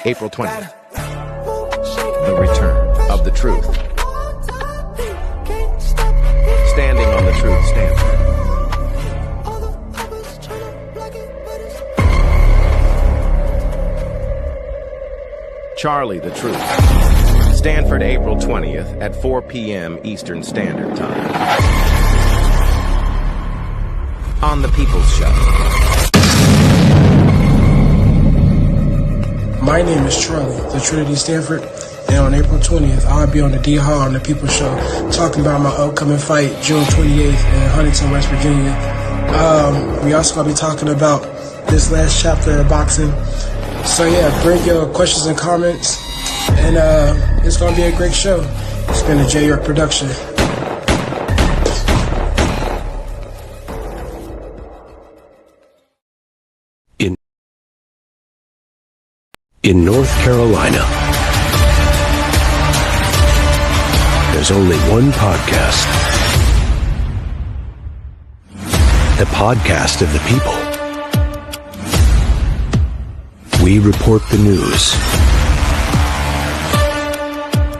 April 20th. The return of the truth. Standing on the truth Stanford. Charlie the Truth. Stanford, April 20th at 4 p.m. Eastern Standard Time. On the People's Show. My name is Charlie, the Trinity Stanford, and on April 20th, I'll be on the D Hall on the People's Show talking about my upcoming fight, June 28th in Huntington, West Virginia. We also going to be talking about this last chapter of boxing. So yeah, bring your questions and comments, and it's going to be a great show. It's been a J York production. In North Carolina, there's only one podcast. The podcast of the people. We report the news.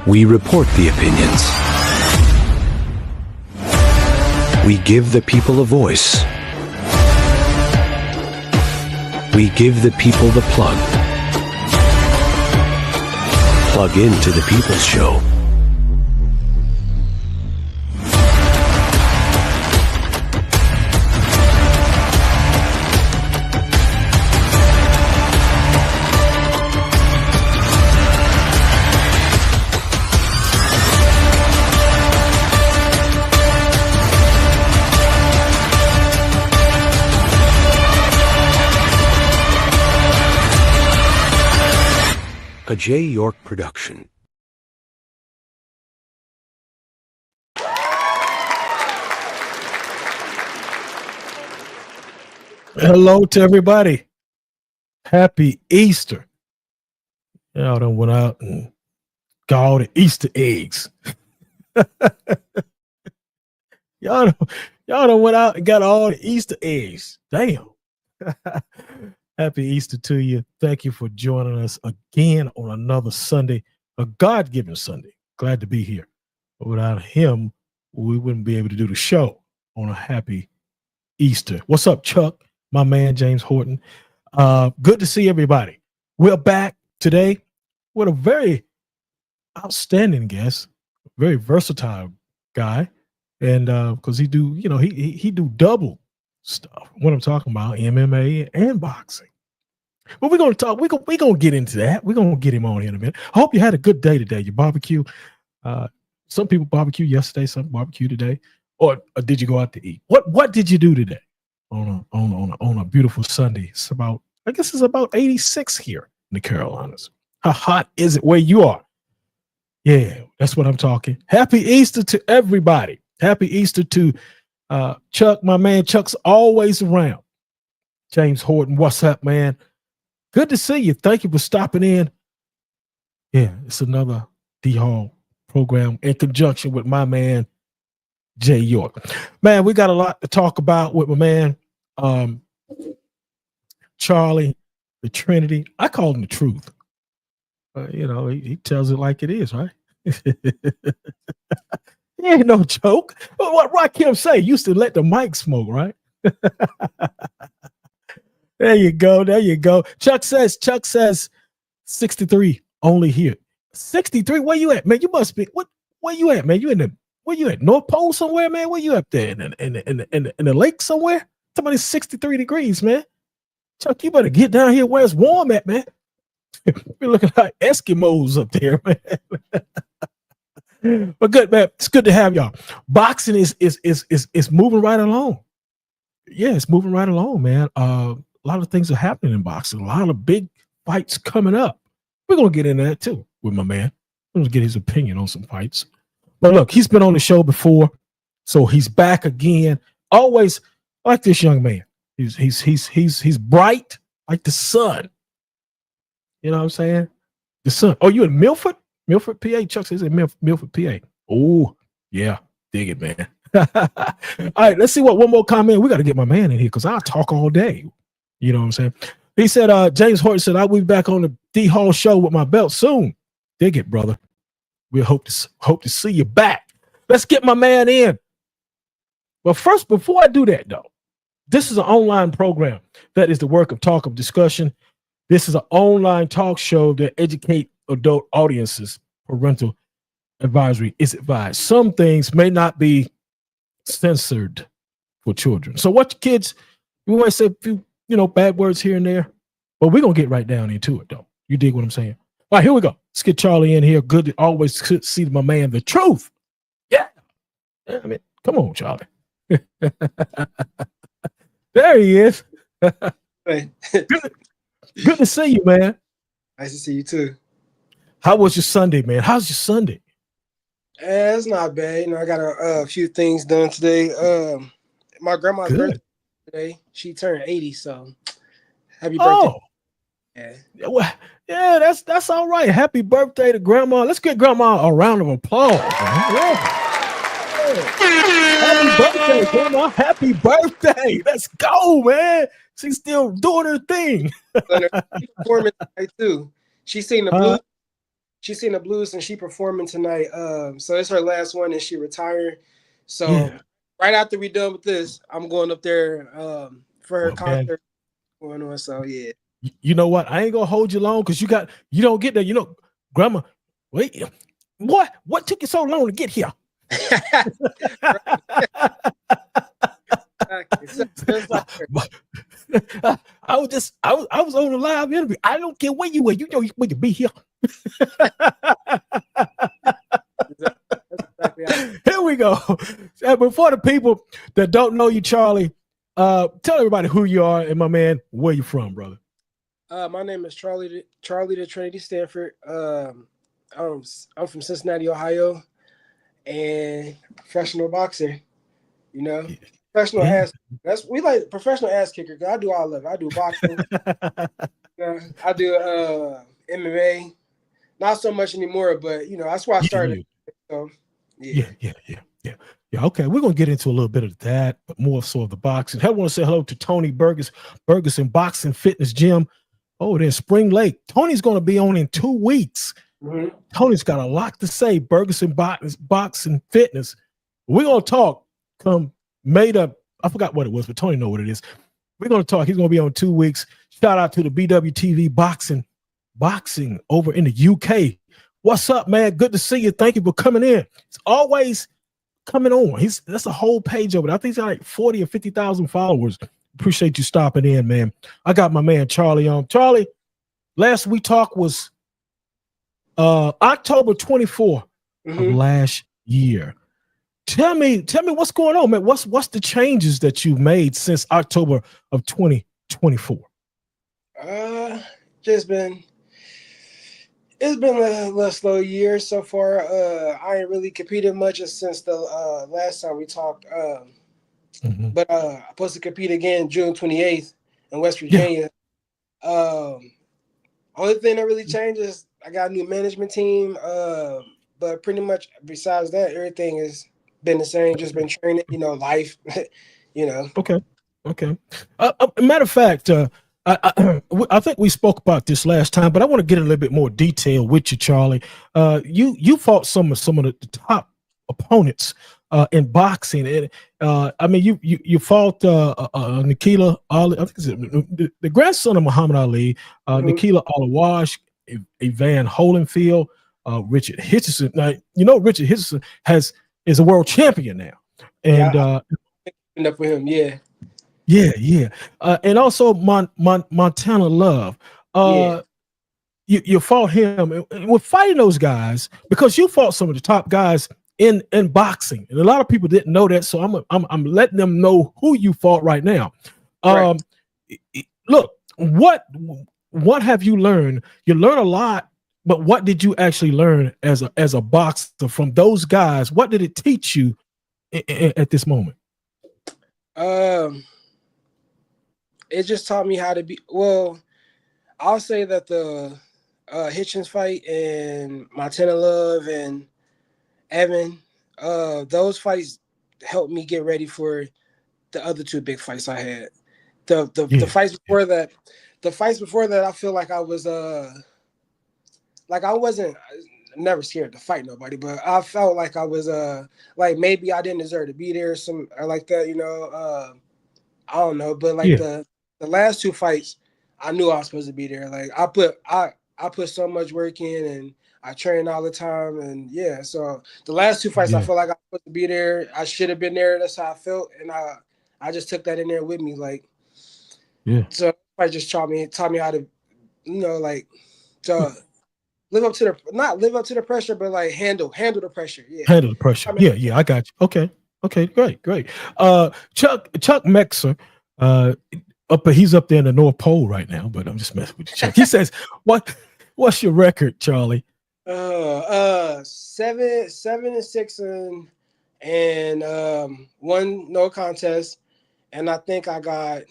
We report the opinions. We give the people a voice. We give the people the plug. Plug into the People's Show. A J York production. Hello to everybody. Happy Easter. Y'all done went out and got all the Easter eggs. y'all done went out and got all the Easter eggs. Damn. Happy Easter to you. Thank you for joining us again on another Sunday, a God-given Sunday. Glad to be here. Without him, we wouldn't be able to do the show on a happy Easter. What's up, Chuck? My man, James Horton. Good to see everybody. We're back today with a very outstanding guest, very versatile guy. And because he do double stuff. What I'm talking about, MMA and boxing. Well, we're gonna talk. We're gonna get into that. We're gonna get him on here in a minute. I hope you had a good day today. You barbecue. Some people barbecue yesterday. Some barbecue today. Or did you go out to eat? What did you do today on a beautiful Sunday? I guess it's about 86 here in the Carolinas. How hot is it where you are? Yeah, that's what I'm talking. Happy Easter to everybody. Happy Easter to Chuck, my man. Chuck's always around. James Horton, what's up, man? Good to see you. Thank you for stopping in. Yeah, it's another D Hall program in conjunction with my man, J York. Man, we got a lot to talk about with my man, Charlie, the Trinity. I call him the truth. He tells it like it is, right? Ain't no joke. What Rakim say? Used to let the mic smoke, right? There you go. Chuck says 63 only here. 63? Where you at, man? You must be where you at, man? Where you at? North Pole somewhere, man? Where you up there? In the lake somewhere? Somebody's 63 degrees, man. Chuck, you better get down here where it's warm at, man. We're looking like Eskimos up there, man. But good, man. It's good to have y'all. Boxing is moving right along. Yeah, it's moving right along, man. A lot of things are happening in boxing. A lot of big fights coming up. We're gonna get into that too with my man. I'm gonna get his opinion on some fights. But look, he's been on the show before, so he's back again. Always like this young man. He's bright like the sun. You know what I'm saying? The sun. Oh, you in Milford? Milford, PA? Chuck says in Milford, PA. Oh, yeah. Dig it, man. All right, let's see one more comment. We got to get my man in here because I'll talk all day. You know what I'm saying? He said, James Horton said, I'll be back on the D Hall show with my belt soon. Dig it, brother. We hope to see you back. Let's get my man in. But first, before I do that, though, this is an online program that is the work of talk of discussion. This is an online talk show that educate adult audiences. Parental advisory is advised. Some things may not be censored for children. So what kids, we might say a few, bad words here and there, but we're going to get right down into it, though. You dig what I'm saying? All right, here we go. Let's get Charlie in here. Good to always see my man, the truth. Yeah. I mean, come on, Charlie. There he is. Hey. Good to see you, man. Nice to see you too. How was your Sunday, man? How's your Sunday? It's not bad. I got a few things done today. My grandma's birthday today. She turned 80, so happy birthday. Oh. Yeah. Well, yeah, that's all right. Happy birthday to grandma. Let's get grandma a round of applause. Yeah. Happy birthday, grandma. Happy birthday. Let's go, man. She's still doing her thing. She's performing tonight too. She's seen the blues. She's seen the blues and she performing tonight. So it's her last one and she retired. So right after we done with this, I'm going up there for her concert going on. So yeah. You know what? I ain't gonna hold you long because you don't get there. Grandma, wait, what took you so long to get here? I was on a live interview. I don't care where you were. You know you need to be here. Here we go. But for the people that don't know you, Charlie, tell everybody who you are and my man, where you from, brother. My name is Charlie the Trinity Stanford. I'm from Cincinnati, Ohio, and professional boxer. Professional ass. We like professional ass kicker. I do all of it. I do boxing. I do MMA. Not so much anymore, but that's why I started. So yeah. Okay, we're gonna get into a little bit of that, but more so of the boxing. I want to say hello to Tony Bergerson Boxing Fitness Gym. Oh, there's Spring Lake. Tony's going to be on in 2 weeks. Mm-hmm. Tony's got a lot to say. Bergerson Boxing Fitness. We're going to talk. I forgot what it was, but Tony know what it is. We're going to talk. He's going to be on 2 weeks. Shout out to the BWTV Boxing over in the UK. What's up, man? Good to see you. Thank you for coming in. It's always coming on. That's a whole page over there. I think he's got like 40 or 50,000 followers. Appreciate you stopping in, man. I got my man Charlie on. Charlie, last we talked was October 24th of last year. Tell me what's going on, man. What's the changes that you've made since October of 2024? It's been a little slow year so far. I ain't really competed much since the last time we talked. But I'm supposed to compete again June 28th in West Virginia. Yeah. Only thing that really changed is I got a new management team. But pretty much besides that, everything has been the same. Just been training, life, Okay. Matter of fact, I think we spoke about this last time, but I want to get a little bit more detail with you, Charlie. You fought some of the top opponents in boxing, and you fought Nikila Ali. I think it's the grandson of Muhammad Ali, Nikila Alawash, Evan Holyfield, Richard Hitchison. Now Richard Hitchison is a world champion now, and up with him, yeah. And also Montana Love. You fought him, and we're fighting those guys because you fought some of the top guys in boxing, and a lot of people didn't know that. So I'm letting them know who you fought right now. Right. Look, what have you learned? You learn a lot, but what did you actually learn as a boxer from those guys? What did it teach you at this moment? It just taught me how to be. Well, I'll say that the Hitchens fight and Montana Love and Evan, those fights helped me get ready for the other two big fights I had. The fights before that, the fights before that, I feel like I was like I wasn't never scared to fight nobody, but I felt like I was like maybe I didn't deserve to be there or like that, you know. I don't know, but like Yeah. the last two fights, I knew I was supposed to be there. Like I put so much work in and I train all the time, and yeah. So the last two fights, I Yeah. feel like I was supposed to be there. I should have been there. That's how I felt, and I just took that in there with me. Like Yeah. so, I just taught me how to, you know, like to live up to the not live up to the pressure, but like handle the pressure. Yeah. Handle the pressure. I mean, Yeah, yeah, I got you. Okay. Okay, great, great. Chuck Mexer, he's up there in the North Pole right now, but I'm just messing with you, Chuck. He says, what's your record, Charlie? 7-6 and one no contest, and I think I got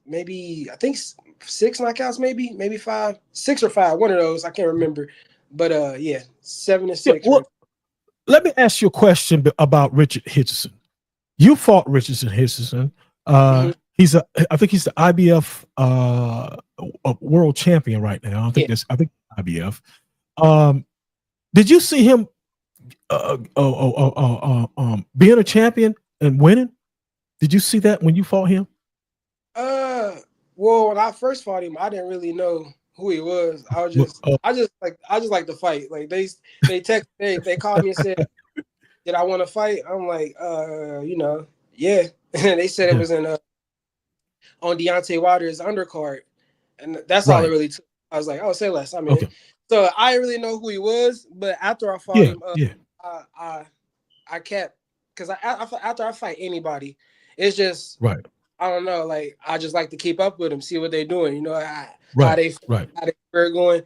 maybe 6 knockouts, maybe 5, 6 or 5, one of those. I can't remember, but yeah, 7-6. Yeah, well, right? let me ask you a question about Richard Hitchison. You fought Richardson Hitchison. Mhm. I think he's the IBF world champion right now. Yeah. I think IBF. Did you see him being a champion and winning? Did you see that when you fought him? Well, when I first fought him, I didn't really know who he was. I just like to fight. Like they called me and said, "Did I want to fight?" I'm like, you know, yeah. And they said it Yeah. was on Deontay Wilder's undercard, and that's all it Right. really took. I was like, oh, say less. I mean, Okay. so I didn't really know who he was, but after I fought Yeah. him, Yeah. I kept because after I fight anybody, it's just Right. I don't know, like I just like to keep up with them, see what they're doing, you know, how Right. they Right. are going.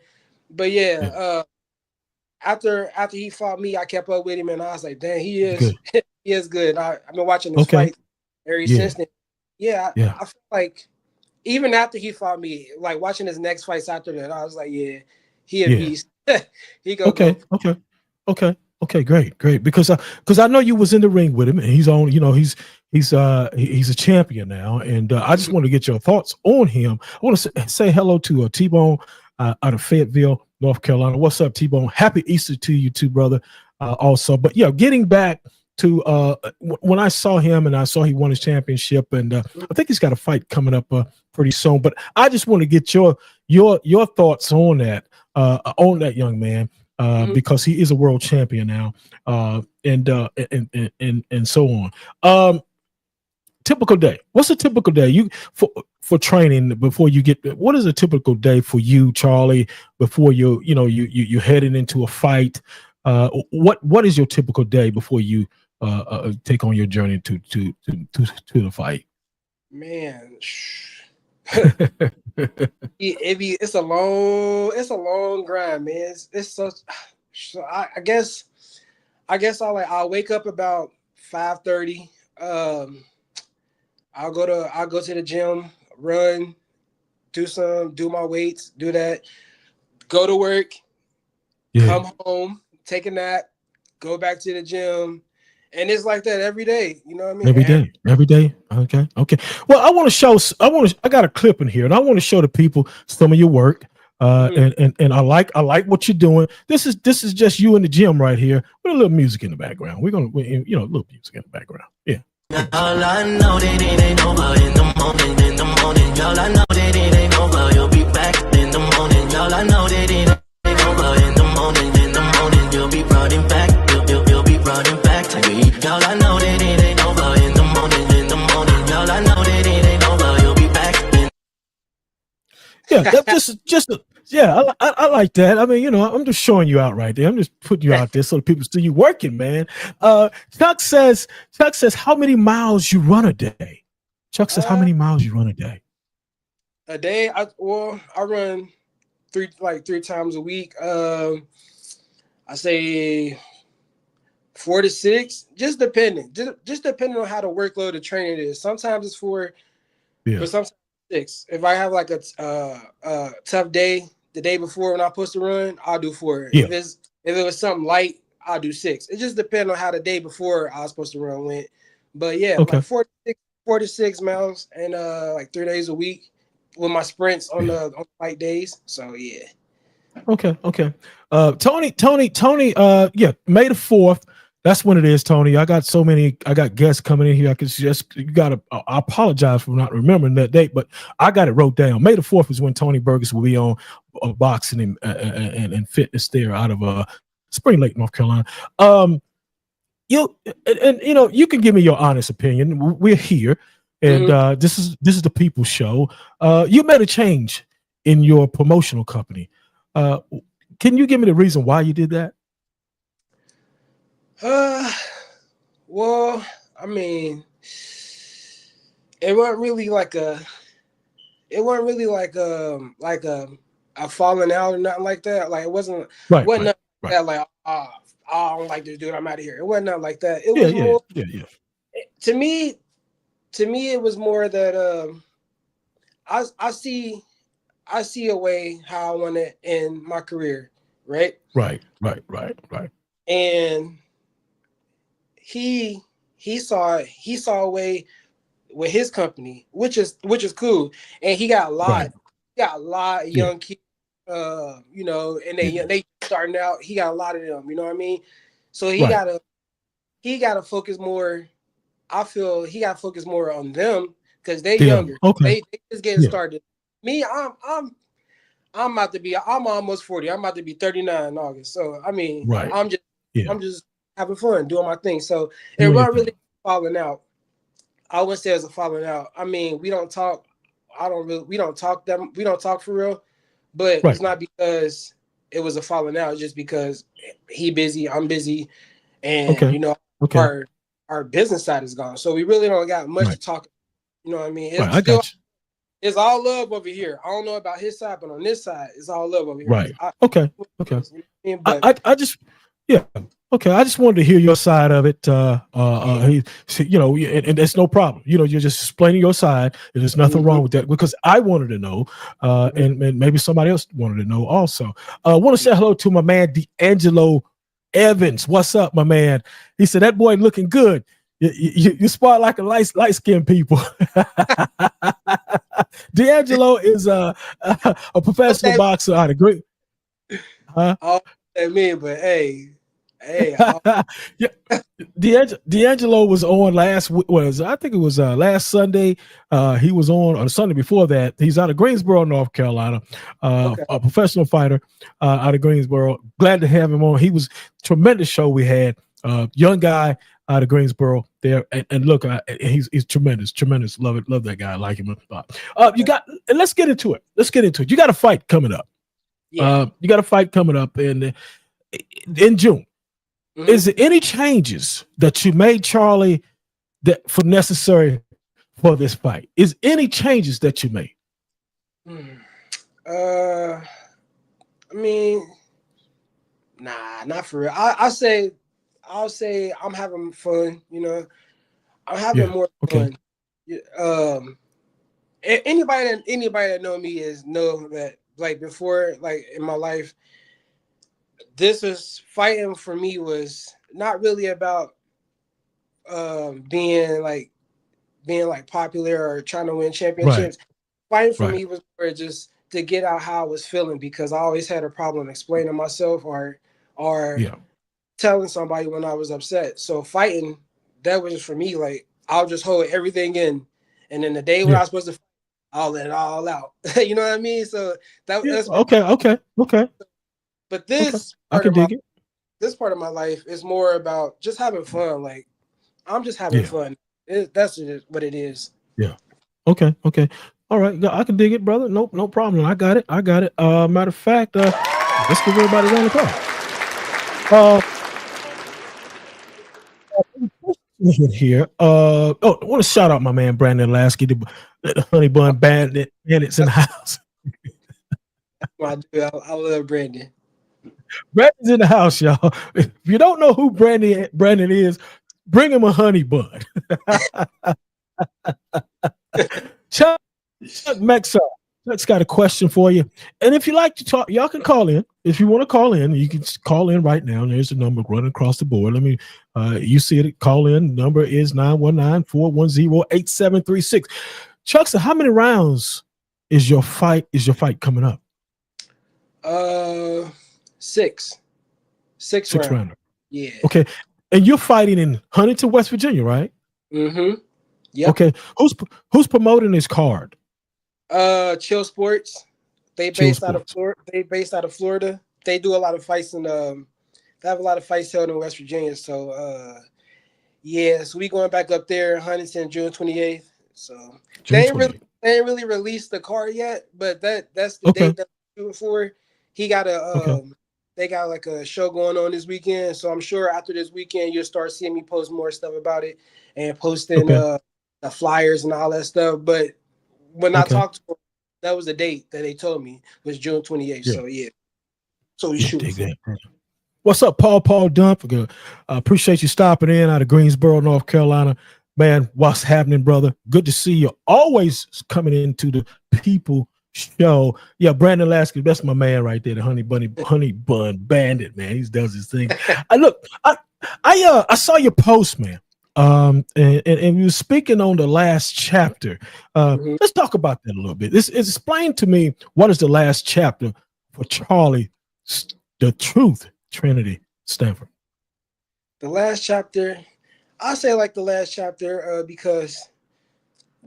But yeah, Yeah. after he fought me, I kept up with him, and I was like, dang, he He's is good. he is good. I've been watching his Okay. fight ever Yeah. since then. Yeah, Yeah. I feel like even after he fought me, like watching his next fights after that, I was like, yeah, he a Yeah. beast. He go Okay. go. Okay. Okay. Okay. Great. Great. Because I know you was in the ring with him, and he's on. You know, he's a champion now, and I just want to get your thoughts on him. I want to say hello to T-Bone out of Fayetteville, North Carolina. What's up, T-Bone? Happy Easter to you too, brother. Also, but yeah, getting back to when I saw him and I saw he won his championship, and I think he's got a fight coming up pretty soon. But I just want to get your thoughts on that young man. Because he is a world champion now, and so on. Typical day. What's a typical day you for training before you get? What is a typical day for you, Charlie? Before you heading into a fight. What is your typical day before you take on your journey to the fight? Man, it's a long grind, man. It's such. So I guess I'll wake up about 5:30. I'll go to the gym, run, do my weights, do that, go to work, come home, take a nap, go back to the gym, and it's like that every day. You know what I mean? Every day. Okay. Well, I got a clip in here, and I want to show the people some of your work. And I like what you're doing. This is just you in the gym right here with a little music in the background. We're gonna, a little music in the background. Yeah. All I know that it ain't over in the morning. All I know that it ain't over, you'll be back in the morning. All I know that it ain't over in the morning, you'll be running back, you'll be running back to me. All I know that it ain't over in the morning. All I know that it ain't over, you'll be back in. Yeah, that's just yeah, I like that. I mean, I'm just showing you out right there. I'm just putting you out there so the people see you working, man. Chuck says, how many miles you run a day? Chuck says, how many miles you run a day? A day, I run three times a week. I say 4 to 6, just depending on how the workload of training is. Sometimes it's 4, but sometimes 6. If I have like a tough day, the day before when I'm supposed to run, I'll do 4. Yeah. If it was something light, I'll do 6. It just depends on how the day before I was supposed to run went. But yeah, Okay. like 4 to 6 miles, and like 3 days a week. my sprints on the fight days. So yeah. Okay. Tony, yeah, May the 4th. That's when it is, Tony. I got guests coming in here. I apologize for not remembering that date, but I got it wrote down. May the 4th is when Tony Burgess will be on boxing and fitness there out of Spring Lake, North Carolina. You can give me your honest opinion. We're here, and this is the People's Show. You made a change in your promotional company. Can you give me the reason why you did that? Well, I mean, it wasn't really like a falling out or nothing like that. Like it wasn't nothing that like I don't like this dude, I'm out of here. It wasn't nothing like that. It was more to me it was more that I see a way how I want to end my career, right? Right. And he saw a way with his company, which is cool. And he got a lot of young kids, and they starting out. He got a lot of them, you know what I mean? So he gotta focus more. I feel he gotta focus more on them because they're younger. Okay. They just getting started. Me, I'm almost 40. I'm about to be 39 in August. So I mean, I'm just having fun, doing my thing. So it wasn't really falling out. I wouldn't say it's a falling out. I mean, we don't talk. We don't talk for real. But it's not because it was a falling out. It's just because he busy, I'm busy, and our business side is gone. So we really don't got much to talk. You know what I mean? It's all love over here. I don't know about his side, but on this side, it's all love over here. Right. Okay. I just wanted to hear your side of it. And it's no problem. You're just explaining your side. There's nothing wrong with that because I wanted to know, and maybe somebody else wanted to know also. I want to say hello to my man, D'Angelo Evans. What's up, my man? He said, that boy looking good. You spot like a light-skinned people. D'Angelo is a professional boxer out of great. All that mean, but hey. D'Angelo was on I think it was last Sunday. He was on the Sunday before that. He's out of Greensboro, North Carolina, a professional fighter out of Greensboro. Glad to have him on. He was a tremendous show we had. Young guy out of Greensboro there, and look, he's tremendous. Love that guy. I like him. Let's get into it. You got a fight coming up. You got a fight coming up in June. Mm-hmm. Is there any changes that you made, Charlie, that for necessary for this fight? Is any changes that you made? I mean, nah, not for real. I'll say I'm having fun. I'm having more fun. Anybody that know me know that like before, like in my life, this was fighting for me was not really about being popular or trying to win championships. Fighting for me was more just to get out how I was feeling because I always had a problem explaining myself or telling somebody when I was upset. So fighting, that was just for me. Like I'll just hold everything in, and then the day when I was supposed to fight, I'll let it all out. You know what I mean? So that's okay. But this part of my life is more about just having fun. Like I'm just having fun. That's just what it is. Yeah. Okay. All right. I can dig it, brother. No problem. I got it. Matter of fact, let's give everybody around the call. Here. I want to shout out my man Brandon Lasky, the Honey Bun Bandits in the house. I love Brandon. Brandon's in the house, y'all. If you don't know who Brandon is, bring him a honey bun. Chuck Mexar. Chuck's got a question for you. And if you like to talk, y'all can call in. If you want to call in, you can call in right now. There's a number running across the board. You see it. Call in. Number is 919-410-8736. Chuck, so how many rounds is your fight coming up? 6 Six round. rounder. Yeah. Okay. And you're fighting in Huntington, West Virginia, right? Mm-hmm. Yep. Okay. Who's promoting this card? Chill Sports. They based out of Florida. They do a lot of fights in they have a lot of fights held in West Virginia. So so we going back up there, Huntington, June 28th. So they ain't really released the card yet, but that's the date that I'm shooting for. He got they got like a show going on this weekend. So I'm sure after this weekend you'll start seeing me post more stuff about it and posting the flyers and all that stuff. But when I talked to him, that was the date that they told me was June 28th. So so we shooting for it. What's up, Paul Dump? Appreciate you stopping in out of Greensboro, North Carolina. Man, what's happening, brother? Good to see you. Always coming into the People Show. Yeah, Brandon Lasky, that's my man right there, the Honey Bun Bandit, man. He does his thing. I saw your post, man. And we were speaking on the last chapter. Let's talk about that a little bit. Explain to me what is the last chapter for Charlie, the Truth, Trinity, Stanford. The last chapter, I say like the last chapter because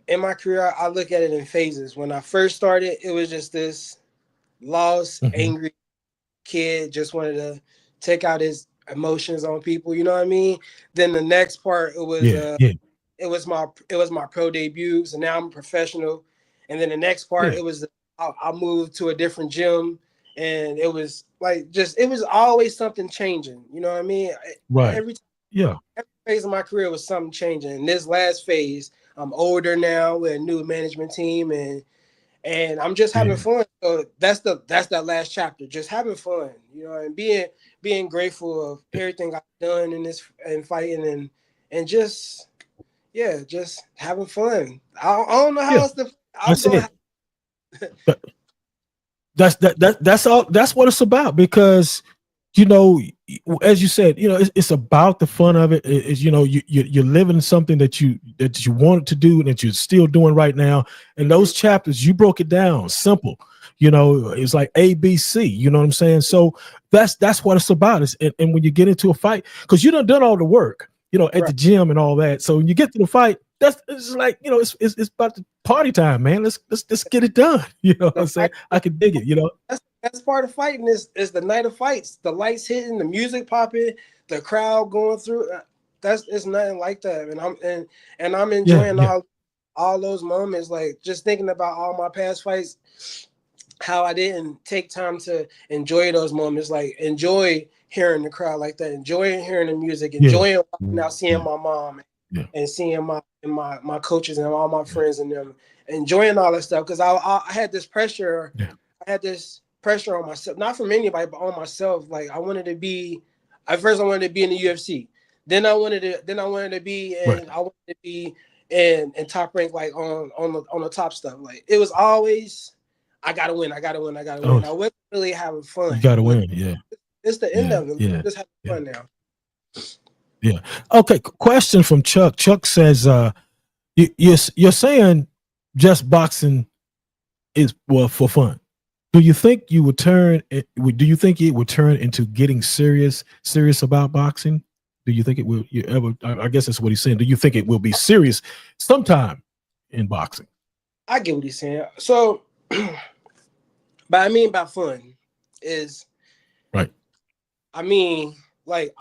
in my career, I look at it in phases. When I first started, it was just this lost, angry kid, just wanted to take out his emotions on people. You know what I mean? Then the next part, it was it was my pro debut. So now I'm a professional. And then the next part, it was I moved to a different gym. And it was like it was always something changing. You know what I mean? Right. Every phase of my career was something changing. And this last phase, I'm older now with a new management team, and I'm just having fun. So that's that last chapter, just having fun, you know, and being grateful of everything I've done in this and fighting and just having fun. I don't know how else to. That's all. That's what it's about, because you know, as you said, you know, it's about the fun of it. Is, you know, you're living something that you wanted to do and that you're still doing right now. And those chapters, you broke it down simple. You know, it's like ABC. You know what I'm saying? So that's what it's about. And when you get into a fight, because you done all the work, you know, at the gym and all that. So when you get to the fight, it's like, you know, it's about the party time, man. Let's get it done. You know what I'm saying? I can dig it. You know, that's part of fighting is the night of fights. The lights hitting, the music popping, the crowd going through. It's nothing like that. And I'm enjoying all those moments. Like just thinking about all my past fights, how I didn't take time to enjoy those moments. Like enjoy hearing the crowd like that, enjoying hearing the music, enjoying walking out, seeing my mom and seeing my coaches and all my friends and them, enjoying all that stuff. Because I had this pressure. I had this pressure on myself, not from anybody, but on myself. Like I wanted to be. At first, I wanted to be in the UFC. Then I wanted to be in Top Rank, like on the top stuff. Like it was always, I gotta win. I wasn't really having fun. You gotta win. Yeah. It's the end of it. Yeah. Just having fun now. Yeah. Okay. Question from Chuck. Chuck says, you're saying just boxing is for fun. Do you think you would turn? Do you think it would turn into getting serious about boxing? Do you think it will? You ever? I guess that's what he's saying. Do you think it will be serious sometime in boxing? I get what he's saying. So, but I mean by fun is right. I mean, like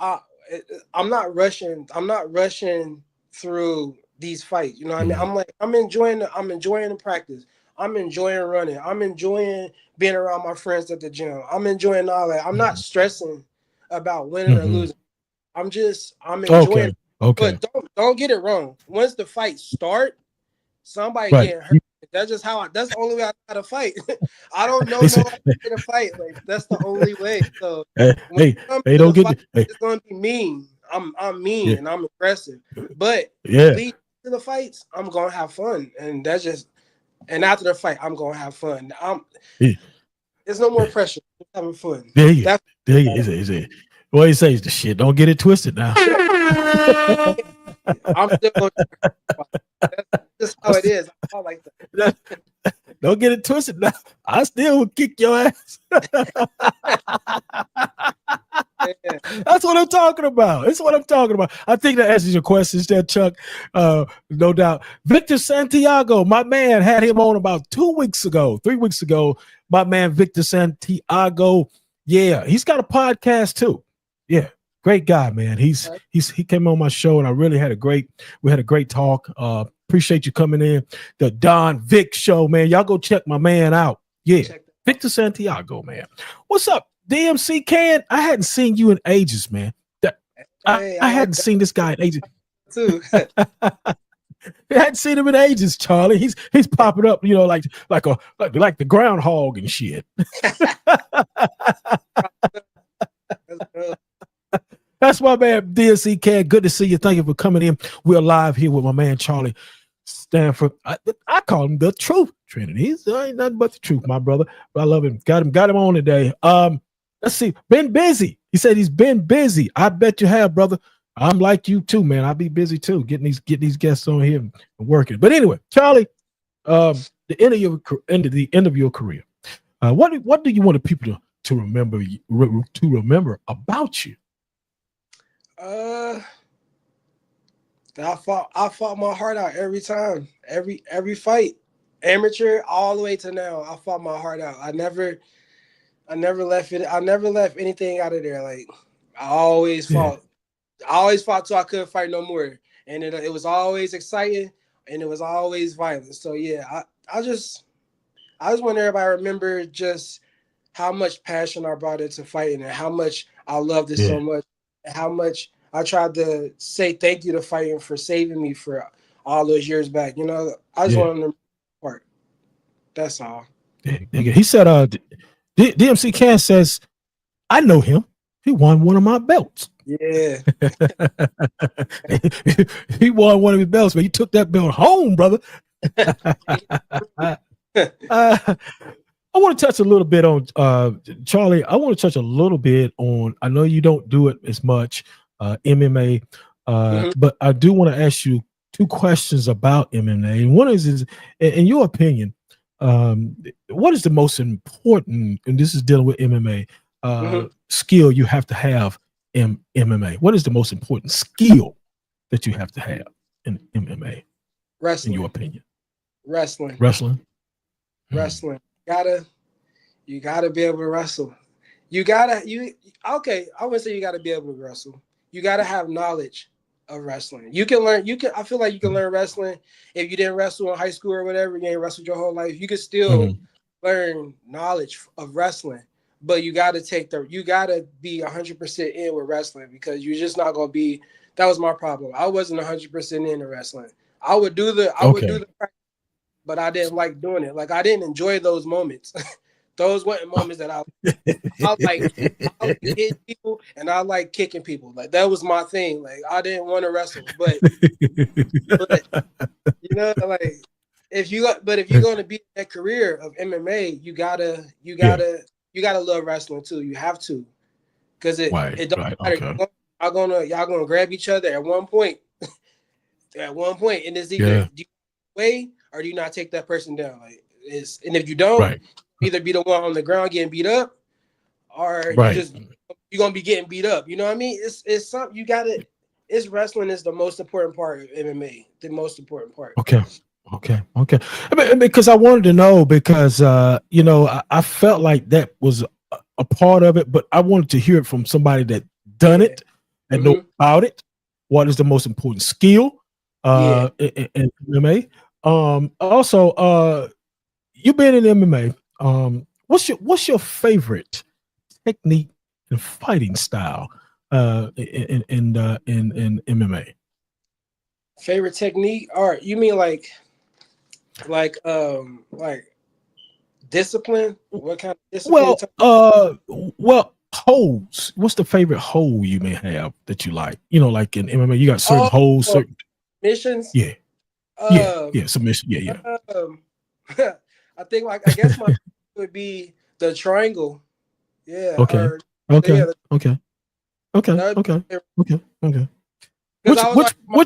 I'm not rushing through these fights. You know what I mean? I'm enjoying the practice. I'm enjoying running. I'm enjoying being around my friends at the gym. I'm enjoying all that. I'm not stressing about winning or losing. I'm enjoying it. Okay. But don't get it wrong. Once the fight start, somebody getting hurt. That's just that's the only way I got to fight. I don't know nobody to fight. Like that's the only way. So don't get it's gonna be mean. I'm mean and I'm aggressive. But leading to the fights, I'm gonna have fun. And that's just and after the fight, I'm gonna have fun. There's no more pressure. I'm having fun. There you go. What he says, the shit. Don't get it twisted now. I'm still going to that's just how it is. I like that. Don't get it twisted. Now, I still would kick your ass. Yeah. That's what I'm talking about. That's what I'm talking about. I think that answers your questions there, Chuck. No doubt. Victor Santiago, my man, had him on about 3 weeks ago. My man, Victor Santiago. Yeah, he's got a podcast too. Yeah, great guy, man. He came on my show and I really had a great talk. Appreciate you coming in. The Don Vic show, man. Y'all go check my man out. Yeah, Victor Santiago, man. What's up? DMC Can, I hadn't seen you in ages, man. I hadn't seen this guy in ages. Too. I hadn't seen him in ages, Charlie. He's popping up, like the groundhog and shit. That's my man, DMC Can. Good to see you. Thank you for coming in. We're live here with my man Charlie Stanford. I call him the truth, Trinity. He's ain't nothing but the truth, my brother. But I love him. Got him on today. Let's see. Been busy. He said he's been busy. I bet you have, brother. I'm like you too, man. I'll be busy too, getting these guests on here and working. But anyway, Charlie, the end of your career. What do you want the people to remember about you? I fought my heart out every time, every fight, amateur all the way to now. I fought my heart out. I never left it. I never left anything out of there. Like I always fought. I always fought till I couldn't fight no more. And it was always exciting and it was always violent. So yeah, I just want everybody to remember just how much passion I brought into fighting and how much I loved it so much, and how much I tried to say thank you to fighting for saving me for all those years back. I just want them to part. That's all. He said, DMC Can says, I know him. He won one of my belts. Yeah. He won one of his belts, but he took that belt home, brother. I want to touch a little bit on Charlie. I want to touch a little bit on, I know you don't do it as much, MMA, but I do want to ask you 2 questions about MMA. And one is in your opinion, what is the most important, and this is dealing with MMA, skill you have to have in MMA? What is the most important skill that you have to have in MMA? Wrestling. In your opinion? Wrestling. You gotta be able to wrestle. I wouldn't say you gotta be able to wrestle. You gotta have knowledge of wrestling. I feel like you can learn wrestling if you didn't wrestle in high school or whatever, you ain't wrestled your whole life. You can still learn knowledge of wrestling, but you gotta be 100% in with wrestling, because you're just not gonna be. That was my problem. I wasn't 100% into wrestling. I would do the practice, but I didn't like doing it. Like I didn't enjoy those moments. Those weren't moments that I like hitting people and I like kicking people. Like that was my thing. Like I didn't want to wrestle, but like if you're going to be in that career of MMA, you gotta love wrestling too. You have to, because it don't matter. Okay. Y'all gonna grab each other at one point. And it's either do you way or do you not take that person down? And if you don't, either be the one on the ground getting beat up, or you're gonna be getting beat up. You know what I mean? It's something you gotta. It's wrestling is the most important part of MMA. The most important part. Okay. I mean, because I wanted to know, because I felt like that was a part of it, but I wanted to hear it from somebody that done it and know about it. What is the most important skill in MMA? Also, you've been in MMA. What's your favorite technique and fighting style in MMA? Favorite technique? All right, you mean like discipline? What kind of discipline? Well, holds. What's the favorite hold you may have that you like? Like in MMA, you got certain holds, certain missions. Submission. I think I guess my would be the triangle. Yeah. Okay. I was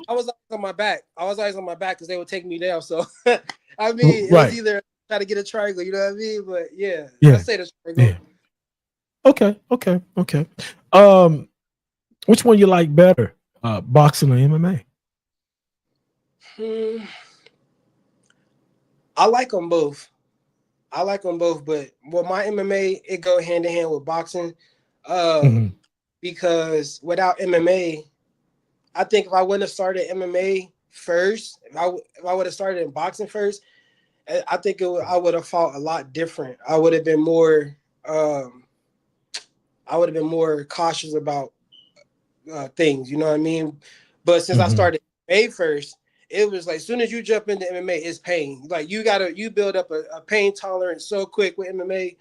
always on my back. Because they would take me down. So I mean, it was either try to get a triangle. You know what I mean? But yeah, Yeah. I say the triangle. Yeah. Okay. Which one you like better, boxing or MMA? I like them both. But my MMA, it go hand in hand with boxing, because without MMA, I think if I wouldn't have started MMA first, if I would have started in boxing first, I think I would have fought a lot different. I would have been more cautious about things. You know what I mean? But since I started MMA first, it was like as soon as you jump into MMA, it's pain. Like you build up a pain tolerance so quick with MMA,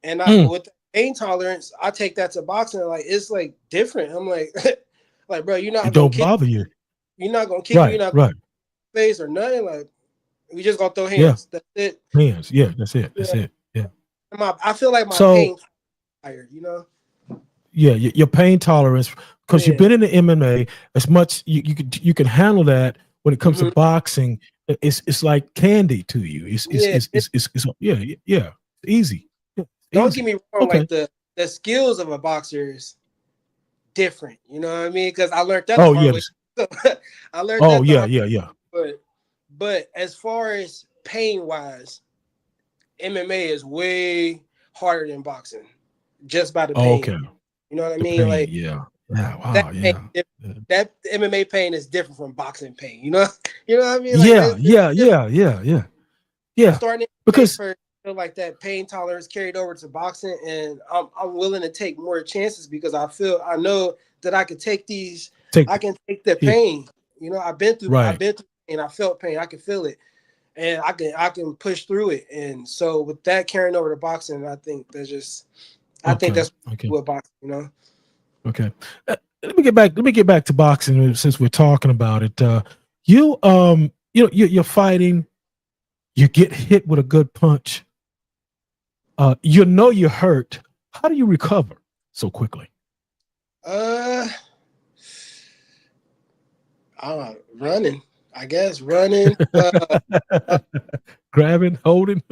and with the pain tolerance, I take that to boxing. Like it's like different. I'm like, like bro, you're not It gonna don't kick. bother you. You're not gonna kick me. You're not gonna Right. face or nothing. Like we just gonna throw hands. Yeah. That's it. Hands. Yeah, that's it. That's it. Yeah. I feel like my So, pain tired. You know. Yeah, your pain tolerance, because you've been in the MMA as much you can handle that. When it comes to boxing, it's like candy to you. It's easy. Yeah, Don't easy. get me wrong. Okay. Like the skills of a boxer is different. You know what I mean? Because I learned that the Oh hard yeah. way. I learned Oh that the hard yeah. way. But as far as pain wise, MMA is way harder than boxing. Just by the pain. Okay. You know what I The mean? pain, Like yeah. Wow. that pain, Yeah. that MMA pain is different from boxing pain. You know what I mean? Like Yeah. starting Because first, I feel like that pain tolerance carried over to boxing, and I'm willing to take more chances because I know that I can take the pain. You know, I've been through pain. I felt pain. I can feel it, and I can push through it. And so with that carrying over to boxing, I think that's what boxing. You know. Okay. Let me get back to boxing since we're talking about it. You're fighting. You get hit with a good punch. You're hurt. How do you recover so quickly? Running. I guess running. Grabbing, holding.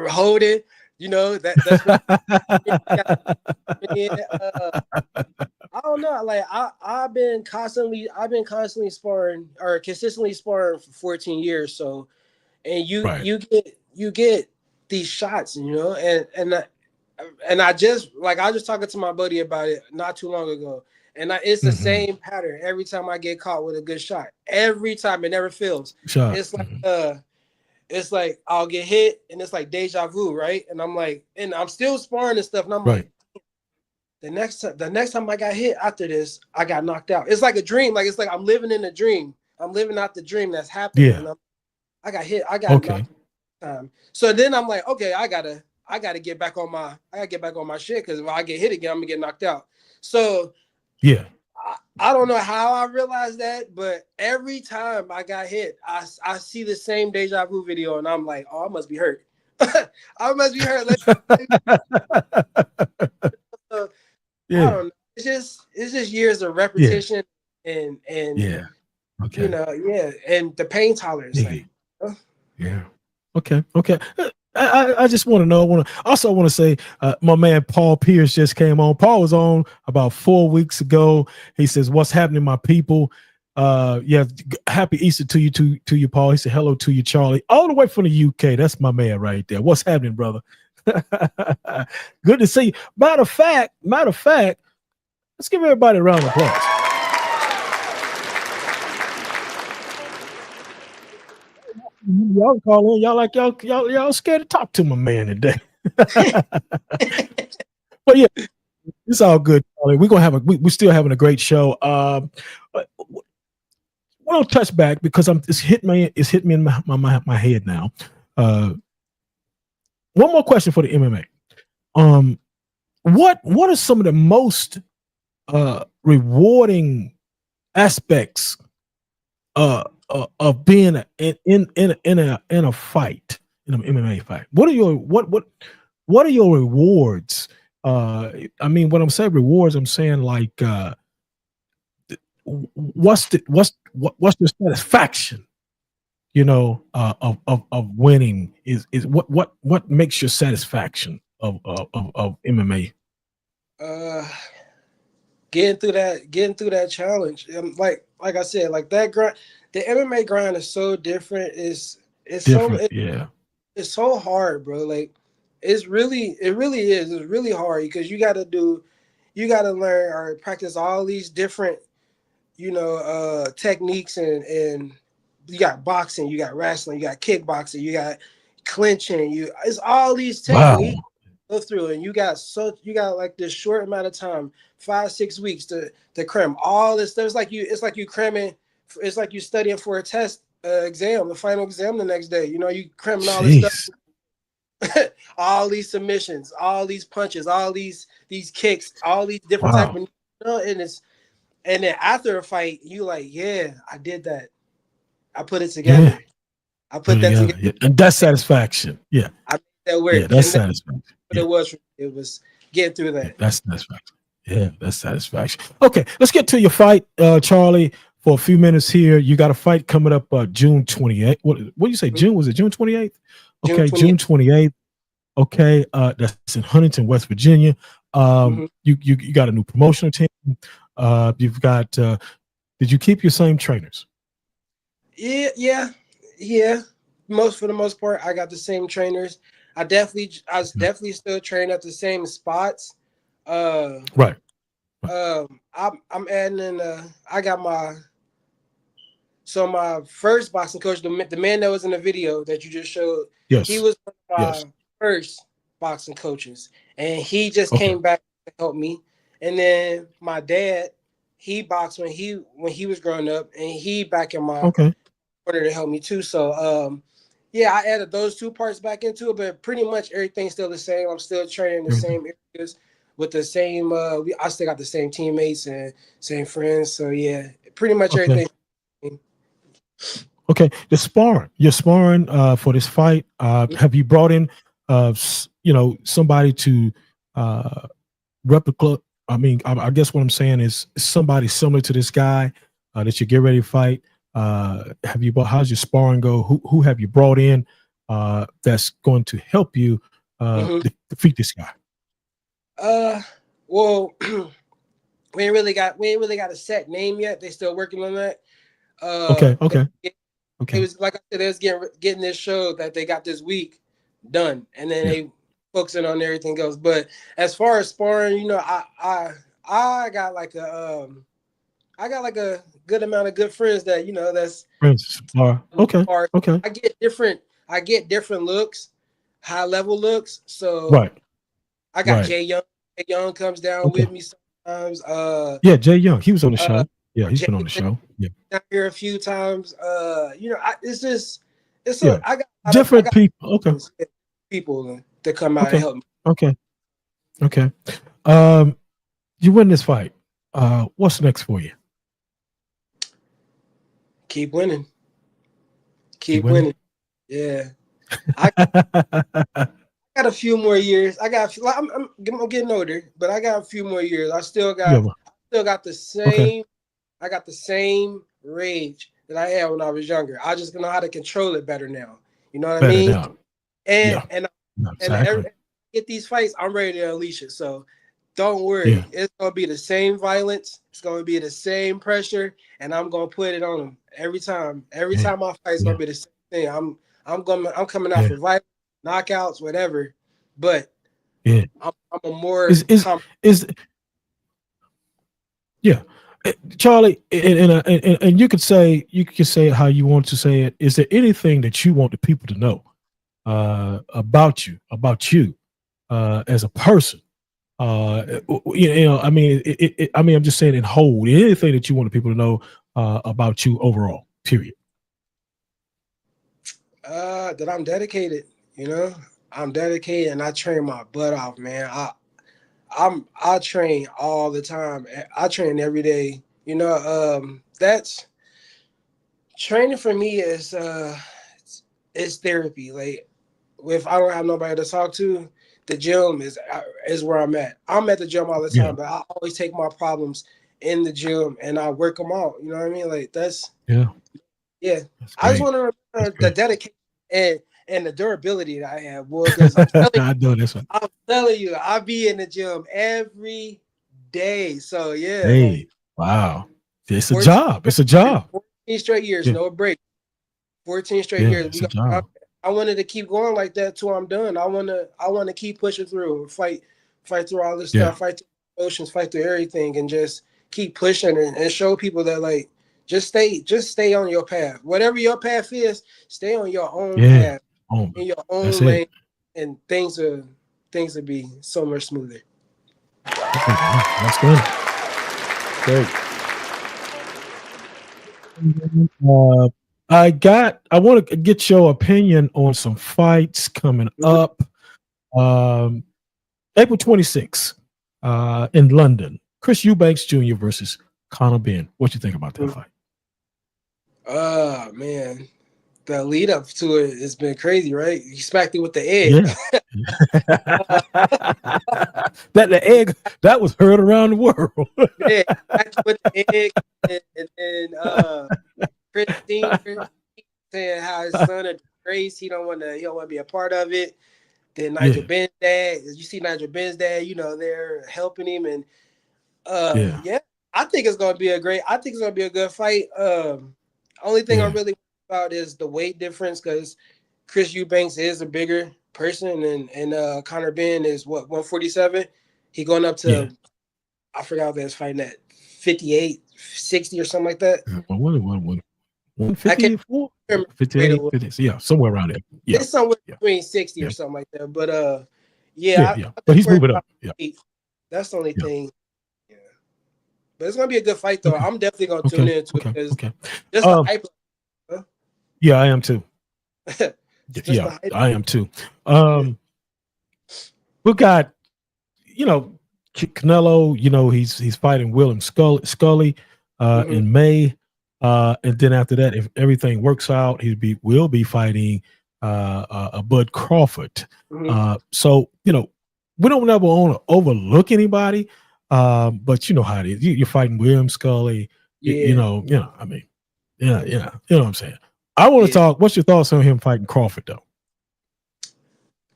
Holding. You know that's what. I don't know. Like I've been constantly sparring or consistently sparring for 14 years. So, and you get these shots, you know, and I just talking to my buddy about it not too long ago, and it's the same pattern every time I get caught with a good shot. Every time it never fails. It's like it's like I'll get hit and it's like deja vu, right? And I'm like, and I'm still sparring and stuff, and I'm like, the next time I got hit after this, I got knocked out. It's like a dream. Like it's like I'm living in a dream. I'm living out the dream that's happening. Yeah. And I got hit. I got knocked out. So then I'm like, okay, I gotta get back on my shit because if I get hit again, I'm gonna get knocked out. So yeah. I don't know how I realized that, but every time I got hit, I see the same deja vu video, and I'm like, oh, I must be hurt. I must be hurt. I don't know. It's just years of repetition and Okay. you know, and the pain tolerance. Yeah. Okay. I just want to know. I want to say, my man Paul Pierce just came on. Paul was on about 4 weeks ago. He says, "What's happening, my people?" Happy Easter to you, Paul. He said, "Hello to you, Charlie," all the way from the UK. That's my man right there. What's happening, brother? Good to see you. Matter of fact, let's give everybody a round of applause. Y'all call in. Y'all scared to talk to my man today. But yeah, it's all good. We're gonna we're still having a great show. We'll touch back because it's hit me in my head now. One more question for the MMA. What are some of the most rewarding aspects of being in a fight, in an MMA fight? What are your rewards? I mean, when I'm saying rewards, I'm saying like what's the satisfaction of winning is what makes your satisfaction of MMA? Getting through that challenge. Like I said, like that grind, the MMA grind is so different. Different, yeah. It's so hard, bro. Like it really is. It's really hard because you got to learn or practice all these different, techniques and you got boxing, you got wrestling, you got kickboxing, you got clinching. It's all these Wow. techniques go through, and you got like this short amount of time, 5-6 weeks to cram all this stuff. It's like you cramming. It's like you studying for a test exam, the final exam the next day. You cramming all this stuff, all these submissions, all these punches, all these kicks, all these different type of, and then after a fight, you like, yeah, I did that. I put it together. Yeah. I put that together. Yeah. And that's satisfaction. Yeah. I made that work. Yeah, that's satisfaction. But it was getting through that. Yeah, that's satisfaction. Yeah, that's satisfaction. Okay, let's get to your fight, Charlie, for a few minutes here. You got a fight coming up June 28th. What do you say? June? Was it June 28th? Okay, June 28th. Okay, that's in Huntington, West Virginia. You got a new promotional team. You've got did you keep your same trainers? Yeah. For the most part, I got the same trainers. I was definitely still training at the same spots. Right. I'm adding in. I got my first boxing coach, the man that was in the video that you just showed. Yes. He was one of my first boxing coaches, and he just came back to help me. And then my dad, he boxed when he was growing up, and he back in my order to help me too. So I added those two parts back into it, but pretty much everything's still the same. I'm still training in the same areas with the same. I still got the same teammates and same friends. So yeah, pretty much everything. Okay, you're sparring for this fight. Have you brought in somebody to replicate? I mean, I guess what I'm saying is somebody similar to this guy that you get ready to fight. How's your sparring go? Who have you brought in that's going to help you defeat this guy? Well, we ain't really got a set name yet. They still working on that. Okay. It was like I said, they was getting this show that they got this week done, and then they focusing on everything else. But as far as sparring, I got like a good amount of good friends that that's friends. Okay. I get different looks, high level looks. So I got Jay Young. Jay Young comes down with me sometimes. Jay Young. He was on the show. Yeah, he's been on the show. Yeah, down here a few times. I got different people. Okay, people that come out and help me. Okay. You win this fight. What's next for you? Keep winning. Keep winning. Yeah. I got a few more years. I'm getting older, but I got a few more years. I still got the same. I got the same rage that I had when I was younger. I just know how to control it better now. You know what I mean? Now. And get these fights, I'm ready to unleash it. So don't worry. It's gonna be the same violence. It's gonna be the same pressure, and I'm gonna put it on them every time. Every time I fight, it's gonna be the same thing. I'm coming out for violence, knockouts, whatever. But I'm a more Charlie, and you could say it how you want to say it. Is there anything that you want the people to know about you as a person? I mean, I'm just saying in whole. Anything that you want the people to know about you overall. Period. That I'm dedicated. I'm dedicated, and I train my butt off, man. I train all the time. I train every day. That's training for me is therapy. Like if I don't have nobody to talk to, the gym is where I'm at. I'm at the gym all the time, but I always take my problems in the gym and I work them out. You know what I mean? Like that's Yeah, That's I just great. want to That's remember the great. dedication and the durability that I have, boy. Because I know this one. I'm telling you, I be in the gym every day. So yeah, like Hey, wow. It's a 14 job. It's a job. 14 straight years, Yeah. no break. 14 straight Yeah, years. it's a job. I wanted to keep going like that till I'm done. I want to keep pushing through and fight through all this Yeah. stuff, fight through emotions, fight through everything, and just keep pushing and show people that like just stay on your path. Whatever your path is, stay on your own Yeah. path Oh, in your that's own it. lane, and things will be so much smoother. That's good. Great. I want to get your opinion on some fights coming up. April 26th, in London. Chris Eubanks Jr. versus Conor Benn. What you think about that fight? Oh man, the lead up to it has been crazy, right? He smacked it with the egg. Yeah. That the egg that was heard around the world. Yeah, smacked it with the egg, and then Christine saying how his son a disgrace. He don't want to be a part of it. Then Nigel Yeah. Ben's dad, you see Nigel Ben's dad, they're helping him, and Yeah. yeah, I think it's gonna be a good fight. Only thing I'm Yeah. really about is the weight difference because Chris Eubanks is a bigger person, and Conor Benn is what 147. He going up to Yeah. I forgot what he was fighting at 58, 60 or something like that. What, I can't 154? remember the weight it 58, was. 50, yeah, somewhere around there. Yeah. It's somewhere Yeah. between 60 or Yeah. something like that. But Yeah. I Yeah. But just he's worried moving about up. Yeah. weight. That's the only Yeah. thing. Yeah. But it's gonna be a good fight though. Okay. I'm definitely gonna tune Okay. into it Okay. because Okay. just the hype. Yeah, I am too. Just Yeah, the hype. I am too. We got, Canelo, he's fighting William Scully in May. And then after that, if everything works out, will be fighting a Bud Crawford. So, we don't ever want to overlook anybody. But you know how it is. You're fighting William Scully. I mean, you know what I'm saying. I want to talk. What's your thoughts on him fighting Crawford, though?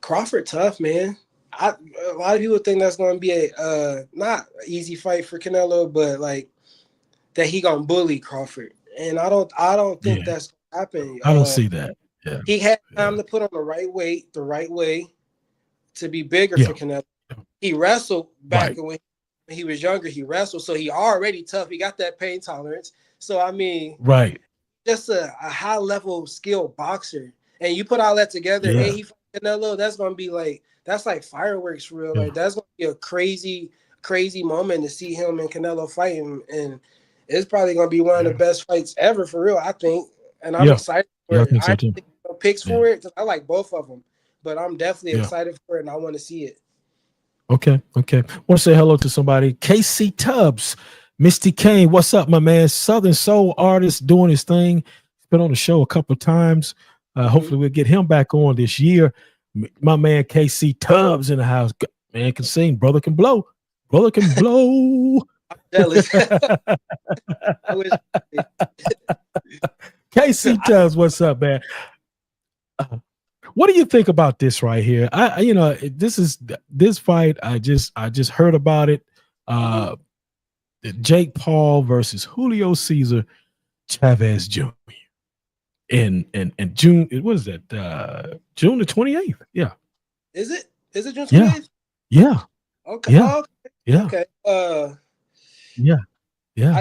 Crawford tough, man. A lot of people think that's going to be a not an easy fight for Canelo, but like that he gonna bully Crawford, and I don't think that's gonna happen. I don't see that. Yeah, he had time to put on the right weight, the right way to be bigger for Canelo. He wrestled back when he was younger. He wrestled, so he already tough. He got that pain tolerance. So I mean, just a high level skilled boxer, and you put all that together, and he Canelo, that's gonna be that's like fireworks for real. Like that's gonna be a crazy moment to see him and Canelo fighting, and it's probably gonna be one of the best fights ever for real, I think. And I'm excited for it. I think so too. Picks for it because I like both of them, but I'm definitely excited for it, and I want to see it. Okay. Want to say hello to somebody. KC Tubbs, Misty Kane. What's up, my man? Southern soul artist doing his thing. He's been on the show a couple of times. Hopefully we'll get him back on this year. My man KC Tubbs in the house. Man can sing, brother can blow. I'm jealous. KC Tubbs, what's up, man? What do you think about this right here? This fight. I just heard about it. Jake Paul versus Julio Cesar Chavez Jr. in June. What is that? June the 28th. Yeah. Is it June 28th? Yeah. Okay. Yeah. Okay. Yeah. Okay. Yeah.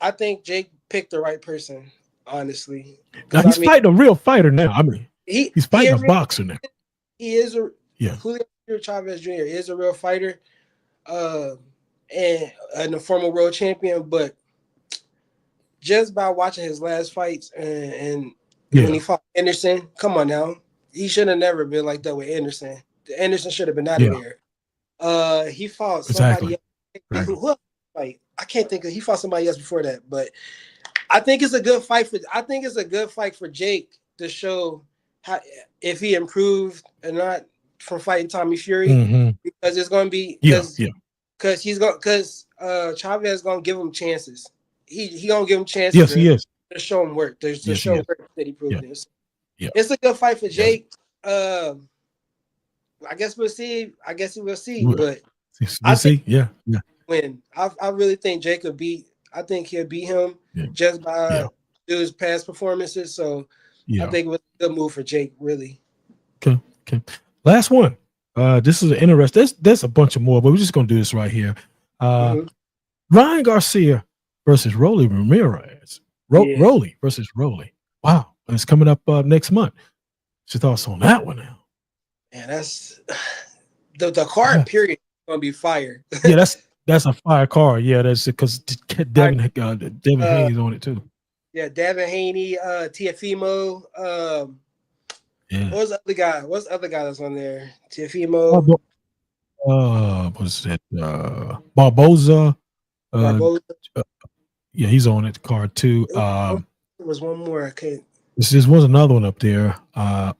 I think Jake picked the right person, honestly. Now he's fighting a real fighter now. I mean, he's fighting a boxer now. He is Julio Chavez Jr. is a real fighter, and a former world champion. But just by watching his last fights and when he fought Anderson, come on now, he should have never been like that with Anderson. Anderson should have been out of there. He fought somebody else. Who else fight? I can't think of. He fought somebody else before that, but I think it's a good fight for Jake to show how if he improved or not from fighting Tommy Fury, because it's going to be because Chavez is going to give him chances. He going to give him chances. Yes, he is. to show him work. There's to Yes, he show is. work that he proved Yeah. this. Yeah. It's a good fight for Yes. Jake. I guess we'll see. We'll see. But We'll see. Yeah. win. I really think Jake could beat. I think he'll beat him just by his past performances. So I think it was a good move for Jake. Really. Okay. Last one. This is an interesting. There's a bunch of more, but we're just gonna do this right here. Ryan Garcia versus Rolly Ramirez. Rolly versus Rolly. Wow, it's coming up next month. What's your thoughts on that one now? And that's the card period is gonna be fire. Yeah, that's a fire card. Yeah, that's because Devin Haney's on it too. Yeah, Devin Haney, Tiafimo. What's the other guy? What's the other guy that's on there? Tiafimo. What's that? Barboza. Barboza. Yeah, he's on it. Card too. There was one more. I can't. There was another one up there. I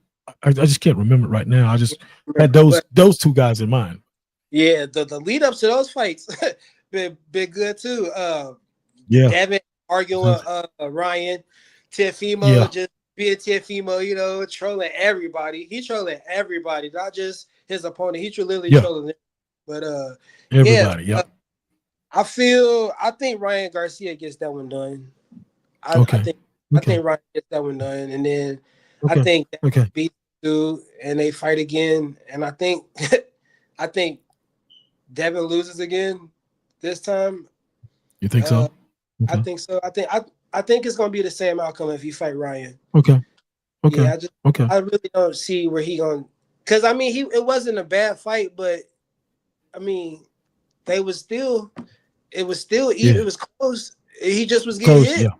just can't remember it right now. I just had those two guys in mind. Yeah, the lead ups to those fights been good too. Devin arguing Ryan, Tiafimo just being Tiafimo, trolling everybody. He trolling everybody, not just his opponent. He literally trolling everybody. But everybody. I think Ryan Garcia gets that one done. I think Ryan gets that one done, and then I think beat dude and they fight again, and I think Devin loses again this time. You think so? I think so. I think it's gonna be the same outcome if you fight Ryan. Okay. Yeah, I really don't see where he going, because I mean it wasn't a bad fight, but I mean it was still even. It was close. He just was getting hit. Yeah.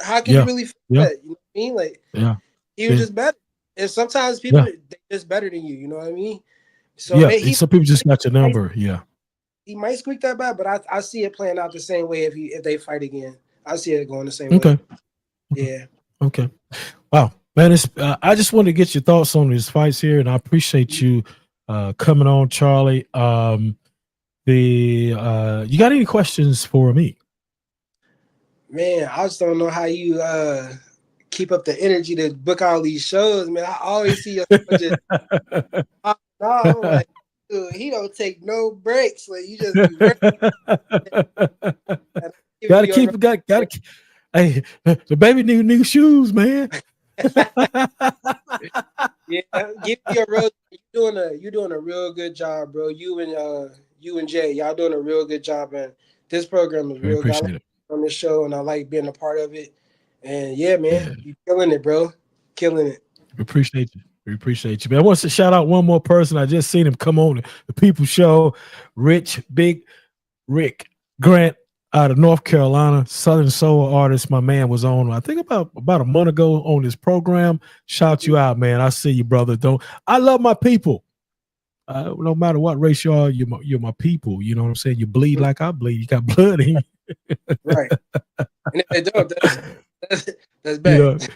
How can you really feel that? You know what I mean? Like he was just better. And sometimes people they're just better than you. You know what I mean? So some people just got your number. Yeah. He might squeak that bad, but I see it playing out the same way if they fight again. I see it going the same way. Yeah. Okay. Wow, man! I just wanted to get your thoughts on these fights here, and I appreciate you coming on, Charlie. You got any questions for me? Man, I just don't know how you keep up the energy to book all these shows, man. I always see your just I'm like, dude, he don't take no breaks. Like you just gotta keep. Hey, the baby need new shoes, man. Yeah, give me a real. You're doing a real good job, bro. You and Jay, y'all doing a real good job, and this program is real good on this show, and I like being a part of it. And yeah, man, you killing it, bro. Killing it. We appreciate you. Man, I want to shout out one more person. I just seen him come on the People Show. Big Rick Grant out of North Carolina, Southern Soul artist. My man was on, I think about a month ago on this program. Shout you out, man. I see you, brother. I love my people. No matter what race you are, you're my people. You know what I'm saying? You bleed like I bleed. You got blood in you. Right. And if they don't, that's bad.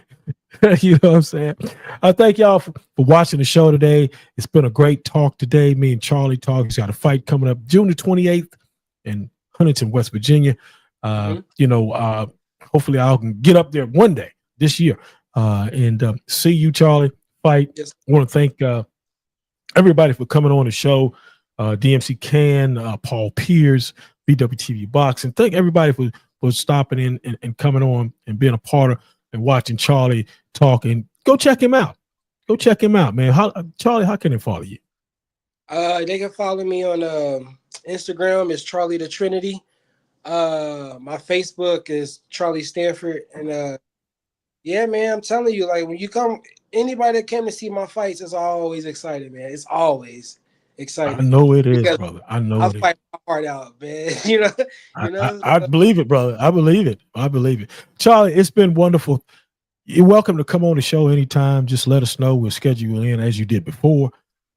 You know what I'm saying? I thank y'all for watching the show today. It's been a great talk today. Me and Charlie talk. He's got a fight coming up June the 28th in Huntington, West Virginia. Hopefully I can get up there one day this year and see you, Charlie, fight. Yes. I want to thank everybody for coming on the show. DMC Can, Paul Pierce, BWTV Boxing. Thank everybody for stopping in and coming on and being a part of and watching Charlie talk. And go check him out. Man. Charlie, how can they follow you? They can follow me on Instagram. It's Charlie the Trinity. My Facebook is Charlie Stanford. And yeah, man, I'm telling you, like when you come, anybody that came to see my fights is always excited, man. It's always exciting. I know it is, brother. I know I fight my heart out, man. you know. I believe it, brother. I believe it. Charlie, it's been wonderful. You're welcome to come on the show anytime. Just let us know. We'll schedule you in as you did before.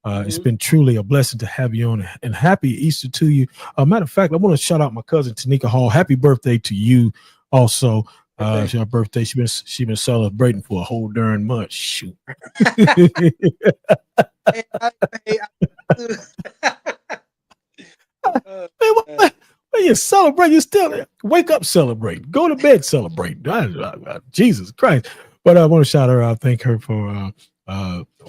It's been truly a blessing to have you on, and happy Easter to you. Matter of fact, I want to shout out my cousin Tanika Hall. Happy birthday to you also. It's her birthday. She been celebrating for a whole darn month. Shoot. What you celebrate? You still Wake up, celebrate. Go to bed, celebrate. Jesus Christ. But I want to shout her out. Thank her for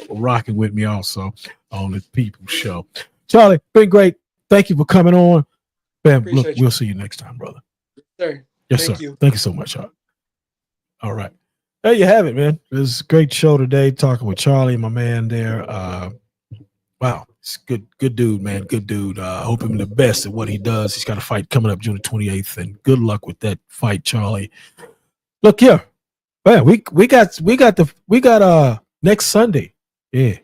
rocking with me also on the People Show. Charlie, been great. Thank you for coming on. Bam, look, we'll see you next time, brother. Sir. Yes, Thank sir. you. Thank you so much, Charlie. All right. There you have it, man. It was a great show today, talking with Charlie, my man there. Wow, it's good dude, man. Good dude. Hope him the best at what he does. He's got a fight coming up June 28th, and good luck with that fight, Charlie. Look here, man. We got next Sunday. Yeah,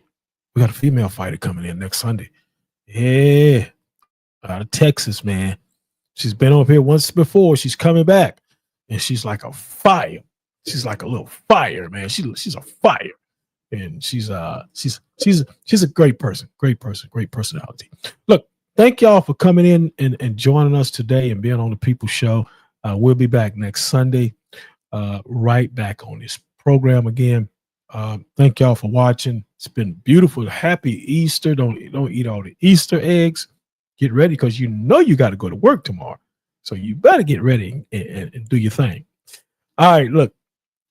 we got a female fighter coming in next Sunday. Yeah, out of Texas, man. She's been up here once before. She's coming back, and she's like a fire. She's like a little fire, man. She's a fire, and she's a great person, great personality. Look, thank y'all for coming in and joining us today and being on the People Show. We'll be back next Sunday, right back on this program again. Thank y'all for watching. It's been beautiful. Happy Easter. Don't eat all the Easter eggs. Get ready, because you know you got to go to work tomorrow. So you better get ready and do your thing. All right, look,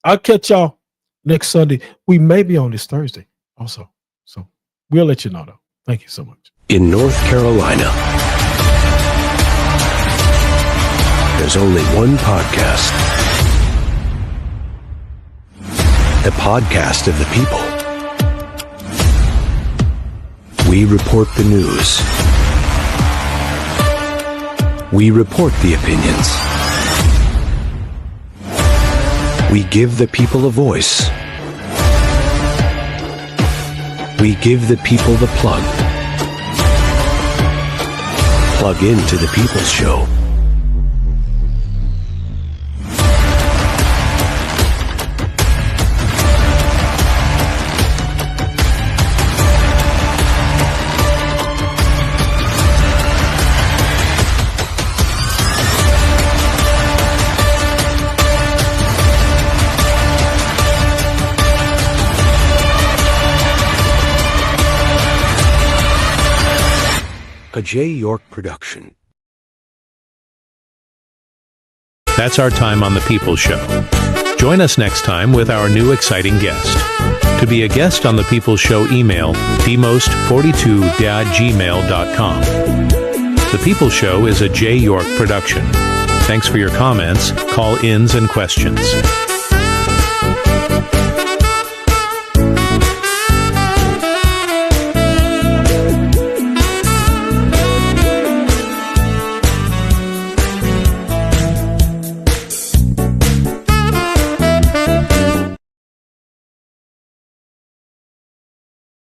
I'll catch y'all next Sunday. We may be on this Thursday also. So we'll let you know, though. Thank you so much. In North Carolina, there's only one podcast. The podcast of the people. We report the news. We report the opinions. We give the people a voice. We give the people the plug. Plug into the People's Show. A J. York production. That's our time on The People's Show. Join us next time with our new exciting guest. To be a guest on The People's Show, email dmost42@gmail.com. The People's Show is a J. York production. Thanks for your comments, call-ins, and questions.